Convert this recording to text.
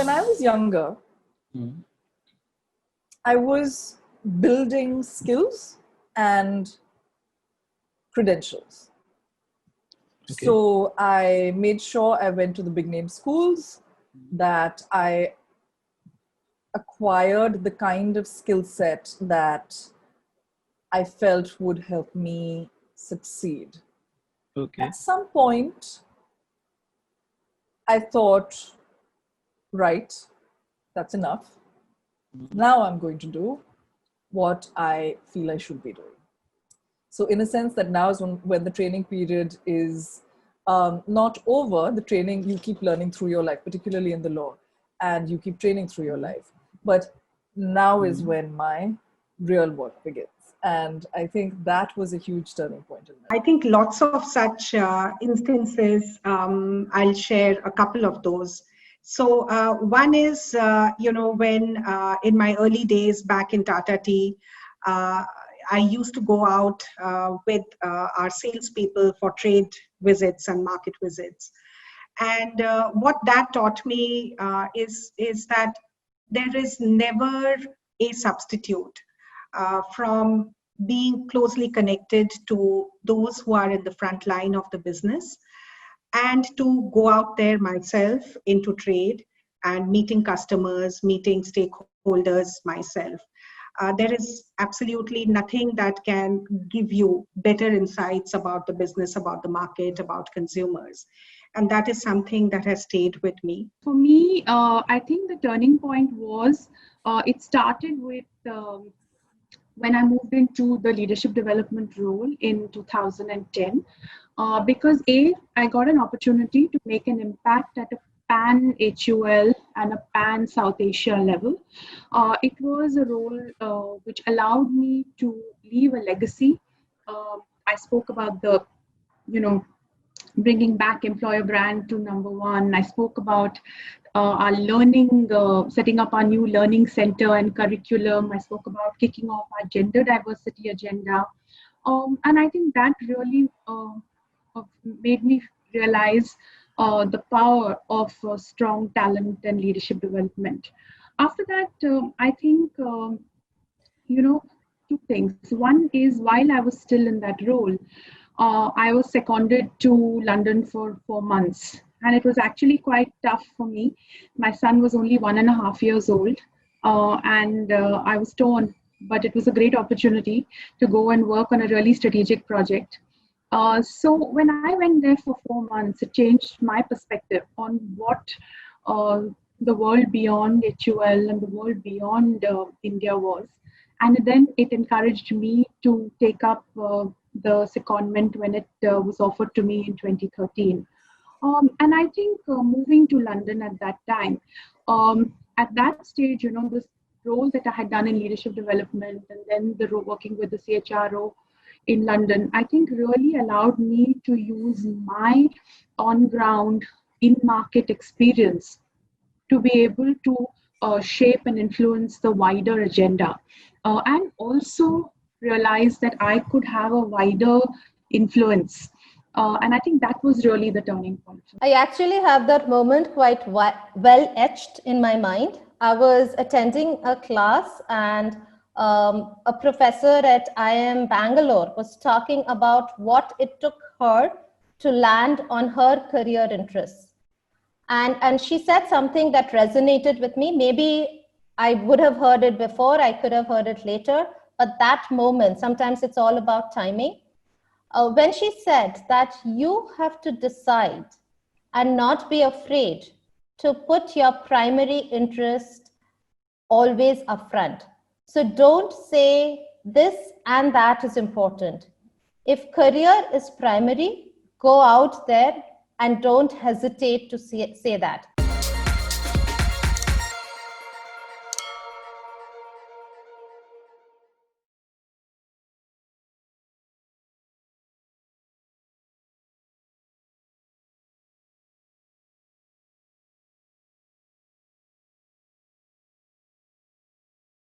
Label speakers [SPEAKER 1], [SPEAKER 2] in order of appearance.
[SPEAKER 1] when I was younger, I was building skills and credentials. Okay. So I made sure I went to the big name schools, that I acquired the kind of skill set that I felt would help me succeed. Okay. At some point, I thought, right, that's enough. Now I'm going to do what I feel I should be doing. So in a sense that now is when the training period is not over, the training, you keep learning through your life, particularly in the law, and you keep training through your life. But now is when my real work begins. And I think that was a huge turning point in my life.
[SPEAKER 2] I think lots of such instances, I'll share a couple of those. So one is, when in my early days back in Tata Tea, I used to go out with our salespeople for trade visits and market visits. And what that taught me is that there is never a substitute from being closely connected to those who are in the front line of the business, and to go out there myself into trade and meeting customers, meeting stakeholders myself. There is absolutely nothing that can give you better insights about the business, about the market, about consumers. And that is something that has stayed with me.
[SPEAKER 3] For me, I think the turning point was, it started with when I moved into the leadership development role in 2010. Because I got an opportunity to make an impact at a pan HUL and a pan South Asia level. It was a role which allowed me to leave a legacy. I spoke about the, bringing back employer brand to #1. I spoke about our learning, setting up our new learning center and curriculum. I spoke about kicking off our gender diversity agenda. And I think that really made me realize the power of strong talent and leadership development. After that, I think, two things. One is, while I was still in that role, I was seconded to London for 4 months. And it was actually quite tough for me. My son was only 1.5 years old, and I was torn, but it was a great opportunity to go and work on a really strategic project. So when I went there for 4 months, it changed my perspective on what the world beyond HUL and the world beyond India was. And then it encouraged me to take up the secondment when it was offered to me in 2013. And I think moving to London at that time, at that stage, this role that I had done in leadership development, and then the working with the CHRO in London, I think really allowed me to use my on-ground, in-market experience to be able to shape and influence the wider agenda. And also realize that I could have a wider influence. And I think that was really the turning point.
[SPEAKER 4] I actually have that moment quite well etched in my mind. I was attending a class, and a professor at IIM Bangalore was talking about what it took her to land on her career interests. And she said something that resonated with me. Maybe I would have heard it before, I could have heard it later, but that moment, sometimes it's all about timing. When she said that you have to decide and not be afraid to put your primary interest always up front. So don't say this and that is important. If career is primary, go out there and don't hesitate to say that.